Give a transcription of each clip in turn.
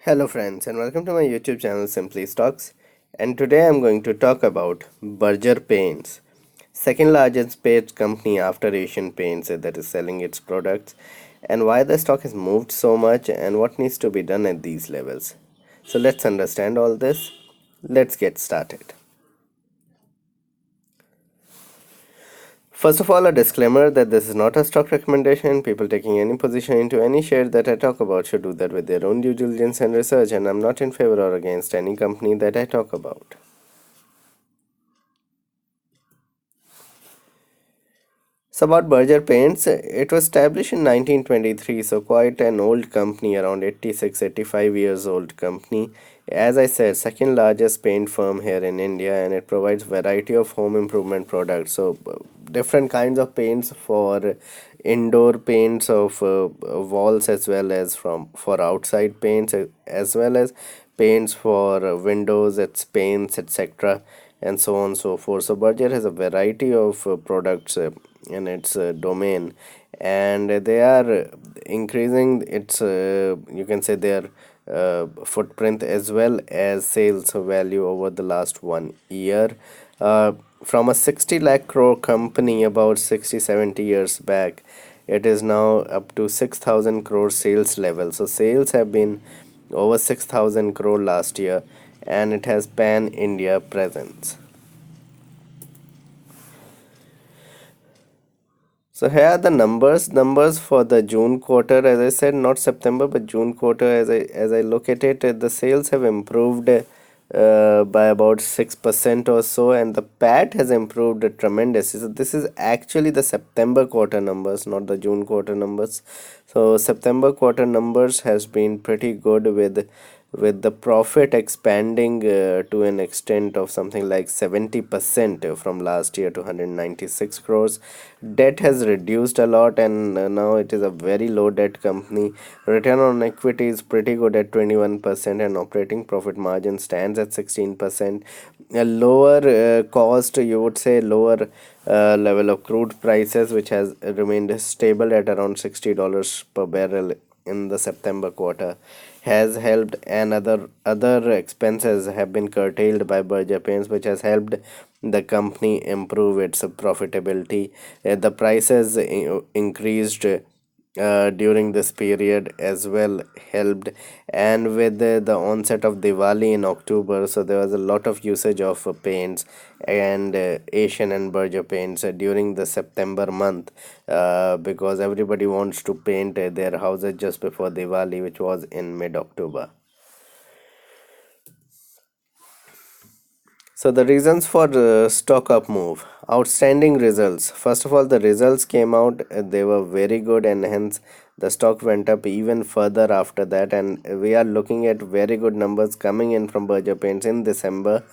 Hello friends and welcome to my YouTube channel Simply Stocks, and today I'm going to talk about Berger Paints, second largest paint company after Asian Paints that is selling its products, and why the stock has moved so much and what needs to be done at these levels. So let's understand all this. Let's get started. First of all, a disclaimer that this is not a stock recommendation. People taking any position into any share that I talk about should do that with their own due diligence and research, and I'm not in favor or against any company that I talk about. So about Berger Paints, it was established in 1923, so quite an old company, around 86, 85 years old company. As I said, second largest paint firm here in India, and it provides variety of home improvement products. So different kinds of paints for indoor paints of walls, as well as from for outside paints, as well as paints for windows, its paints, etc., and so on and so forth. So Berger has a variety of products in its domain, and they are increasing its you can say their footprint as well as sales value over the last 1 year, from a 60 lakh crore company about 60-70 years back. It is now up to 6,000 crore sales level. So sales have been over 6,000 crore last year, and it has pan India presence. So here are the numbers for the June quarter. As I said, not September but June quarter. As I look at it, the sales have improved by about 6% or so, and the PAT has improved tremendously. So this is actually the September quarter numbers, not the June quarter numbers. So September quarter numbers has been pretty good, with the profit expanding to an extent of something like 70% from last year to 196 crores. Debt has reduced a lot, and now it is a very low debt company. Return on equity is pretty good at 21%, and operating profit margin stands at 16%. A lower cost, you would say, lower level of crude prices, which has remained stable at around $60 per barrel in the September quarter, has helped, and other expenses have been curtailed by Berger Paints, which has helped the company improve its profitability. The prices increased during this period as well, helped, and with the onset of Diwali in October, so there was a lot of usage of paints and Asian and Berger paints during the September month, because everybody wants to paint their houses just before Diwali, which was in mid-October. So the reasons for the stock up move: outstanding results. First of all, the results came out, they were very good, and hence the stock went up even further after that. And we are looking at very good numbers coming in from Berger Paints in December,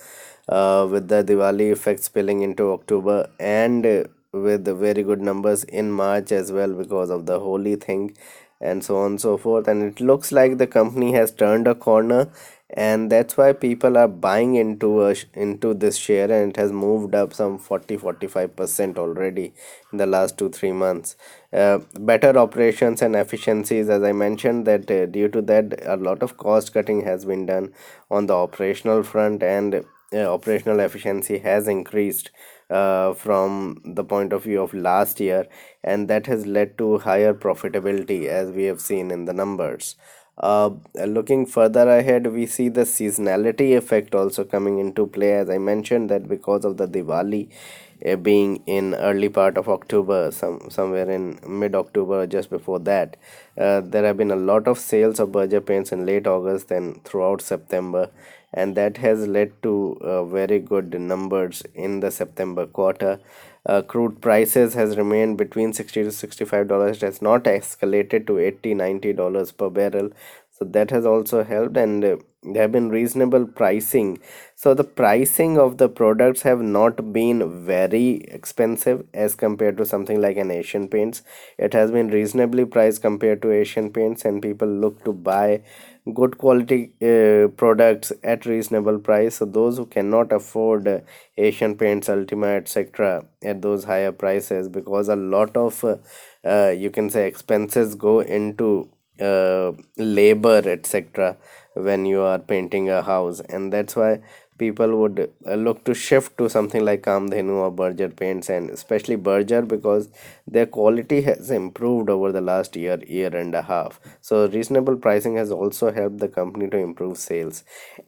with the Diwali effect spilling into October, and with the very good numbers in March as well because of the holy thing, and so on and so forth. And it looks like the company has turned a corner, and that's why people are buying into this share, and it has moved up some 40-45% already in the last 2-3 months. Better operations and efficiencies, as I mentioned, that due to that a lot of cost cutting has been done on the operational front, and operational efficiency has increased from the point of view of last year, and that has led to higher profitability, as we have seen in the numbers. Looking further ahead, we see the seasonality effect also coming into play. As I mentioned, that because of the Diwali being in early part of October, somewhere in mid October or just before that, there have been a lot of sales of Berger paints in late August and throughout September, and that has led to very good numbers in the September quarter. Crude prices has remained between 60 to $65. It has not escalated to 80-90 dollars per barrel, so that has also helped, and there have been reasonable pricing. So the pricing of the products have not been very expensive as compared to something like an Asian Paints. It has been reasonably priced compared to Asian Paints, and people look to buy good quality products at reasonable price. So those who cannot afford Asian Paints, Ultima, etc., at those higher prices, because a lot of you can say expenses go into labor, etc., when you are painting a house, and that's why people would look to shift to something like Kamdhenu or Berger paints, and especially Berger because their quality has improved over the last year and a half. So reasonable pricing has also helped the company to improve sales.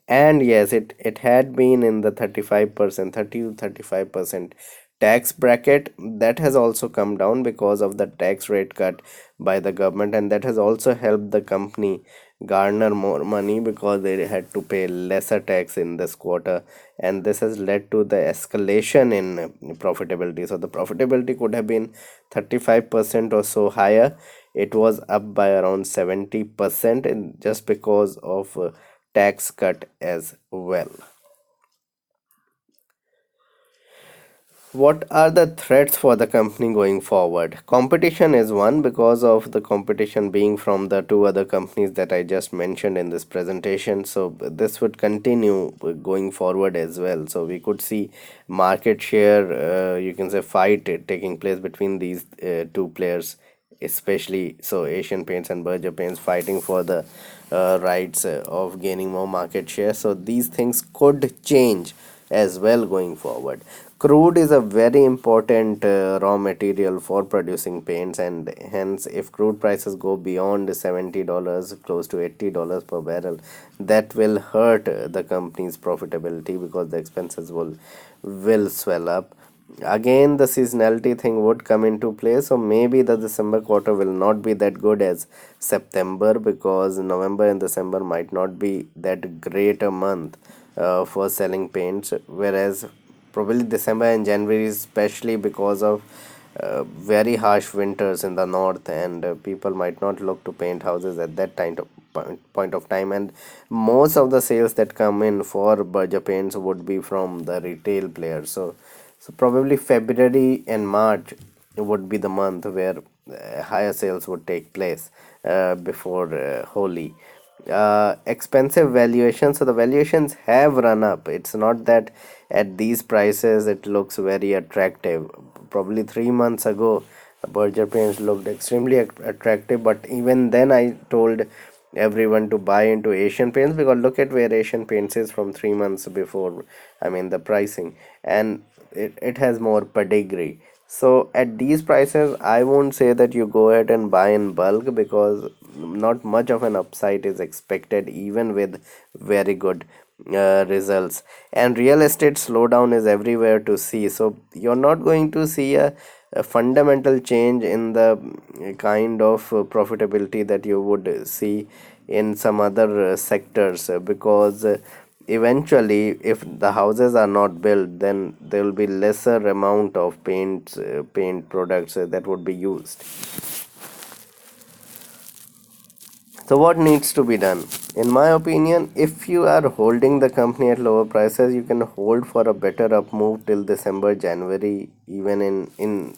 And yes, it had been in the 35%, 30 to 35% tax bracket. That has also come down because of the tax rate cut by the government, and that has also helped the company garner more money because they had to pay lesser tax in this quarter, and this has led to the escalation in profitability. So the profitability could have been 35% or so higher. It was up by around 70% in just because of tax cut as well. What are the threats for the company going forward? Competition is one, because of the competition being from the two other companies that I just mentioned in this presentation. So this would continue going forward as well. So we could see market share, you can say, fight taking place between these two players, especially so Asian Paints and Berger Paints fighting for the rights of gaining more market share. So these things could change as well going forward. Crude is a very important raw material for producing paints, and hence, if crude prices go beyond $70, close to $80 per barrel, that will hurt the company's profitability because the expenses will swell up. Again, the seasonality thing would come into play, so maybe the December quarter will not be that good as September, because November and December might not be that great a month for selling paints, whereas probably December and January, especially because of very harsh winters in the north, and people might not look to paint houses at that point of time, and most of the sales that come in for Berger paints would be from the retail players. So probably February and March would be the month where higher sales would take place before Holi. Expensive valuations. So the valuations have run up. It's not that at these prices it looks very attractive. Probably 3 months ago, Berger paints looked extremely attractive, but even then I told everyone to buy into Asian paints, because look at where Asian paints is from 3 months before. I mean the pricing, and it has more pedigree. So at these prices, I won't say that you go ahead and buy in bulk, because not much of an upside is expected even with very good results. And real estate slowdown is everywhere to see. So you're not going to see a fundamental change in the kind of profitability that you would see in some other sectors, because eventually, if the houses are not built, then there will be lesser amount of paint products that would be used. So what needs to be done? In my opinion, if you are holding the company at lower prices, you can hold for a better up move till December, January, even in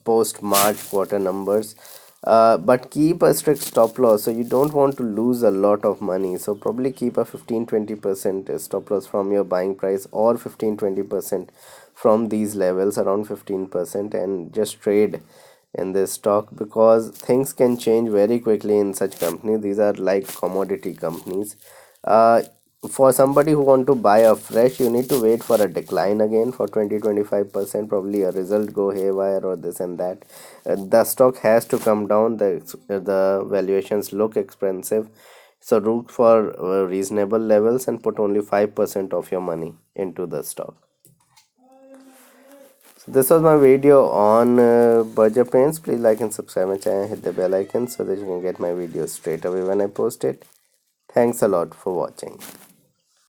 post March quarter numbers. But keep a strict stop loss, so you don't want to lose a lot of money. So probably keep a 15-20% stop loss from your buying price, or 15-20% from these levels, around 15%, and just trade in this stock, because things can change very quickly in such companies. These are like commodity companies. uh, for somebody who want to buy a fresh, you need to wait for a decline again for 20-25%, probably a result go haywire or this and that. The stock has to come down. The valuations look expensive, so look for reasonable levels and put only 5% of your money into the stock. So this was my video on Berger Paints. Please like and subscribe my channel, hit the bell icon so that you can get my videos straight away when I post it. Thanks a lot for watching.